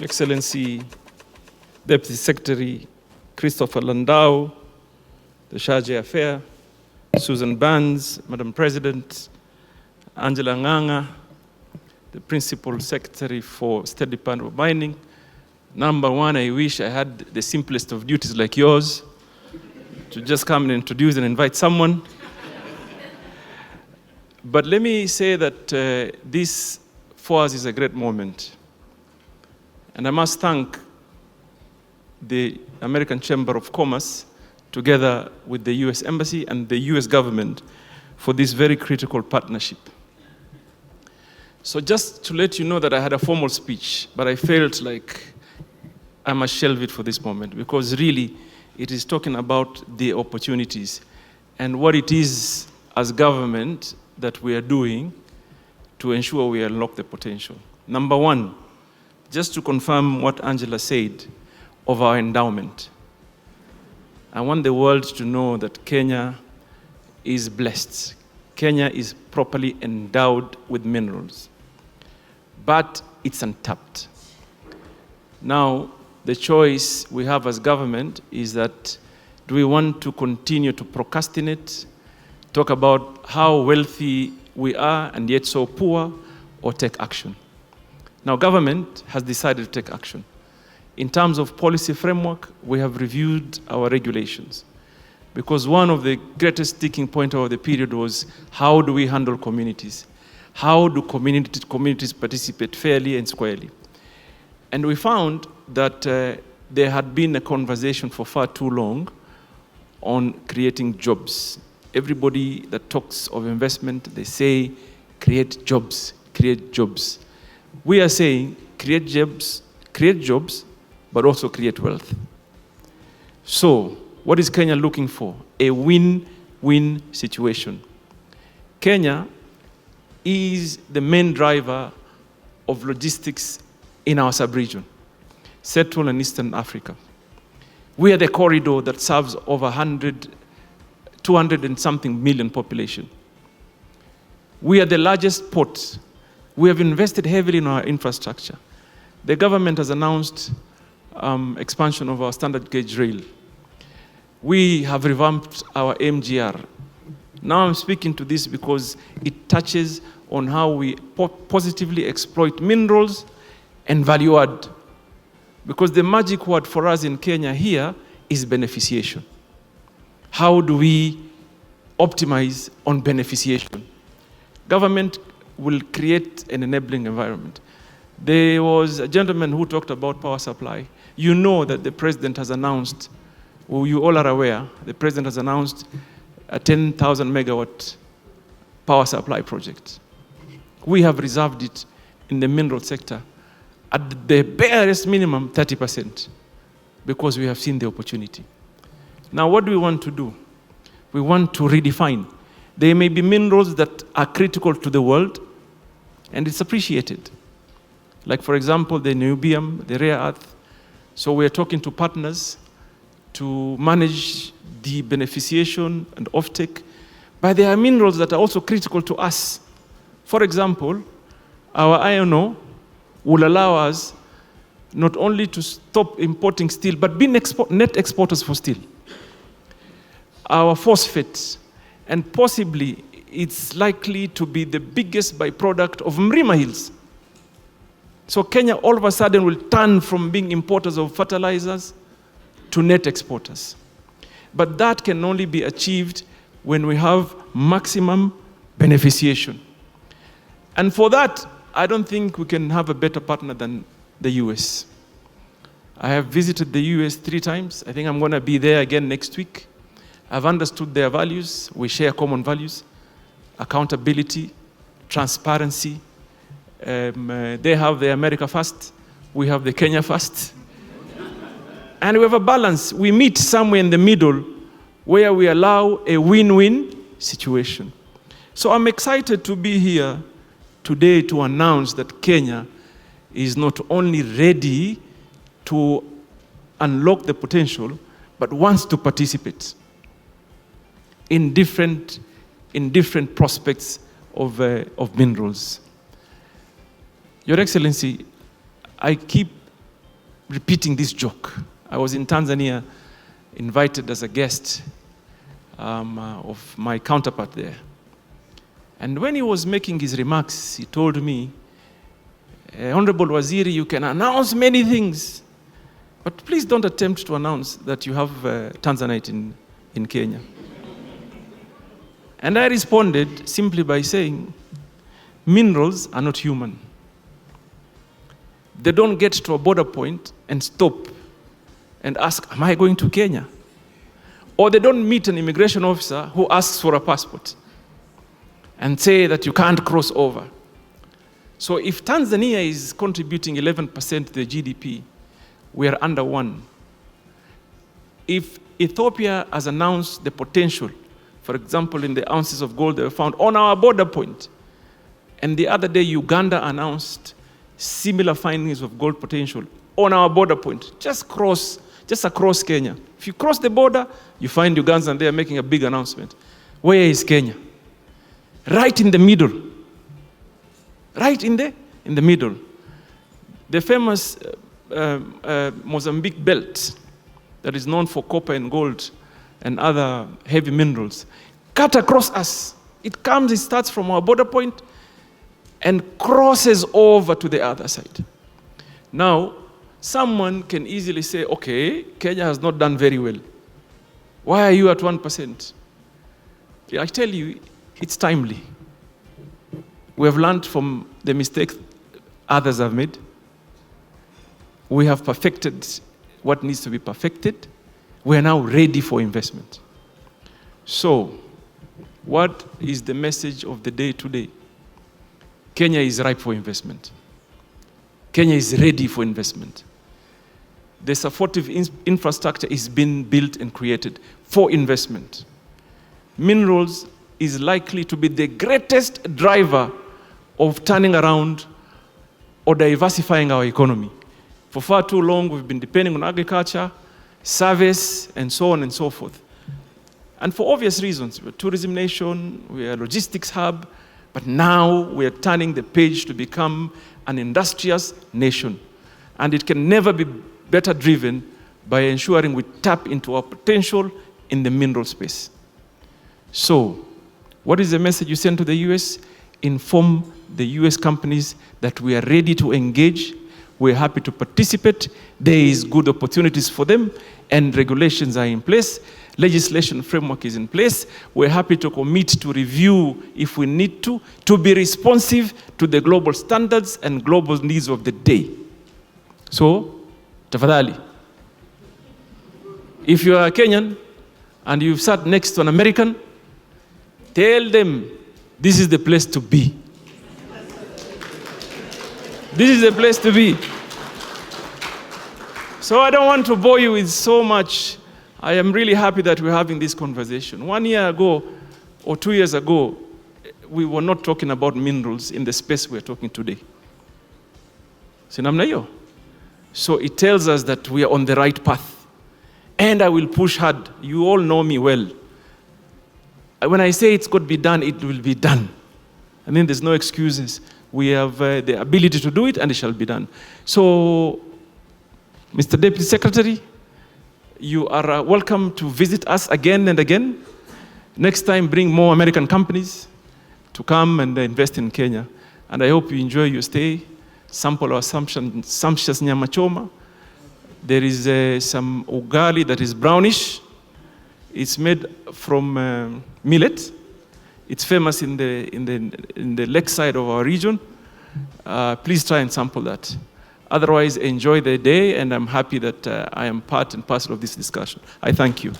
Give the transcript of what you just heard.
Excellency Deputy Secretary Christopher Landau, the Charge Affair, Susan Burns, Madam President, Angela Nganga, the Principal Secretary for State Department of Mining. Number one, I wish I had the simplest of duties like yours, to just come and introduce and invite someone. But let me say that this for us is a great moment. And I must thank the American Chamber of Commerce, together with the US Embassy and the US government, for this very critical partnership. So just to let you know that I had a formal speech, but I felt like I must shelve it for this moment, because really it is talking about the opportunities and what it is as government that we are doing to ensure we unlock the potential. Number one, just to confirm what Angela said of our endowment. I want the world to know that Kenya is blessed. Kenya is properly endowed with minerals, but it's untapped. Now, the choice we have as government is that, do we want to continue to procrastinate, talk about how wealthy we are and yet so poor, or take action? Now, government has decided to take action. In terms of policy framework, we have reviewed our regulations, because one of the greatest sticking points of the period was, how do we handle communities? How do communities participate fairly and squarely? And we found that there had been a conversation for far too long on creating jobs. Everybody that talks of investment, they say, create jobs, create jobs. We are saying, create jobs, but also create wealth. So, what is Kenya looking for? A win-win situation. Kenya is the main driver of logistics in our sub-region, Central and Eastern Africa. We are the corridor that serves over 200 and something million population. We are the largest port. We have invested heavily in our infrastructure. The government has announced expansion of our standard gauge rail. We have revamped our MGR. Now I'm speaking to this because it touches on how we positively exploit minerals and value add. Because the magic word for us in Kenya here is beneficiation. How do we optimize on beneficiation? Government will create an enabling environment. There was a gentleman who talked about power supply. You know that the president has announced, or you all are aware, the president has announced a 10,000 megawatt power supply project. We have reserved it in the mineral sector at the barest minimum 30%, because we have seen the opportunity. Now, what do we want to do? We want to redefine. There may be minerals that are critical to the world, and it's appreciated. Like, for example, the niobium, the rare earth. So we are talking to partners to manage the beneficiation and offtake. But there are minerals that are also critical to us. For example, our iron ore will allow us not only to stop importing steel, but be net exporters for steel. Our phosphates, and possibly it's likely to be the biggest byproduct of Mrima Hills. So Kenya all of a sudden will turn from being importers of fertilizers to net exporters. But that can only be achieved when we have maximum beneficiation. And for that, I don't think we can have a better partner than the US. I have visited the US 3 times. I think I'm going to be there again next week. I've understood their values. We share common values: accountability, transparency. They have the America first. We have the Kenya first. And we have a balance. We meet somewhere in the middle where we allow a win-win situation. So I'm excited to be here today to announce that Kenya is not only ready to unlock the potential, but wants to participate in different prospects of minerals. Your Excellency, I keep repeating this joke. I was in Tanzania, invited as a guest of my counterpart there. And when he was making his remarks, he told me, Honorable Waziri, you can announce many things, but please don't attempt to announce that you have Tanzanite in Kenya. And I responded simply by saying, minerals are not human. They don't get to a border point and stop and ask, am I going to Kenya? Or they don't meet an immigration officer who asks for a passport and say that you can't cross over. So if Tanzania is contributing 11% to the GDP, we are under 1. If Ethiopia has announced the potential, for example, in the ounces of gold that were found on our border point, and the other day Uganda announced similar findings of gold potential on our border point, just across Kenya. If you cross the border, you find Ugandans and they are making a big announcement. Where is Kenya? Right in the middle. Right in the middle. The famous Mozambique belt that is known for copper and gold and other heavy minerals, cut across us. It starts from our border point and crosses over to the other side. Now, someone can easily say, okay, Kenya has not done very well. Why are you at 1%? I tell you, it's timely. We have learned from the mistakes others have made. We have perfected what needs to be perfected. We are now ready for investment. So, what is the message of the day today? Kenya is ripe for investment. Kenya is ready for investment. The supportive infrastructure is being built and created for investment. Minerals is likely to be the greatest driver of turning around or diversifying our economy. For far too long, we've been depending on agriculture, service, and so on and so forth. And for obvious reasons, we're a tourism nation, we're a logistics hub, but now we're turning the page to become an industrious nation. And it can never be better driven by ensuring we tap into our potential in the mineral space. So, what is the message you send to the US? Inform the US companies that we are ready to engage, we're happy to participate, there is good opportunities for them, and regulations are in place, legislation framework is in place, we're happy to commit to review if we need to be responsive to the global standards and global needs of the day. So, tafadhali, if you are a Kenyan and you've sat next to an American, tell them this is the place to be. This is the place to be. So I don't want to bore you with so much. I am really happy that we're having this conversation. 1 year ago or 2 years ago, we were not talking about minerals in the space we're talking today. Sinamna hiyo? So it tells us that we are on the right path. And I will push hard. You all know me well. When I say it's got to be done, it will be done. I mean, there's no excuses. We have the ability to do it, and it shall be done. So, Mr. Deputy Secretary, you are welcome to visit us again and again. Next time, bring more American companies to come and invest in Kenya. And I hope you enjoy your stay. Sample our sumptuous nyama choma. There is some ugali that is brownish. It's made from millet. It's famous in the lakeside of our region. Please try and sample that. Otherwise, enjoy the day, and I'm happy that I am part and parcel of this discussion. I thank you.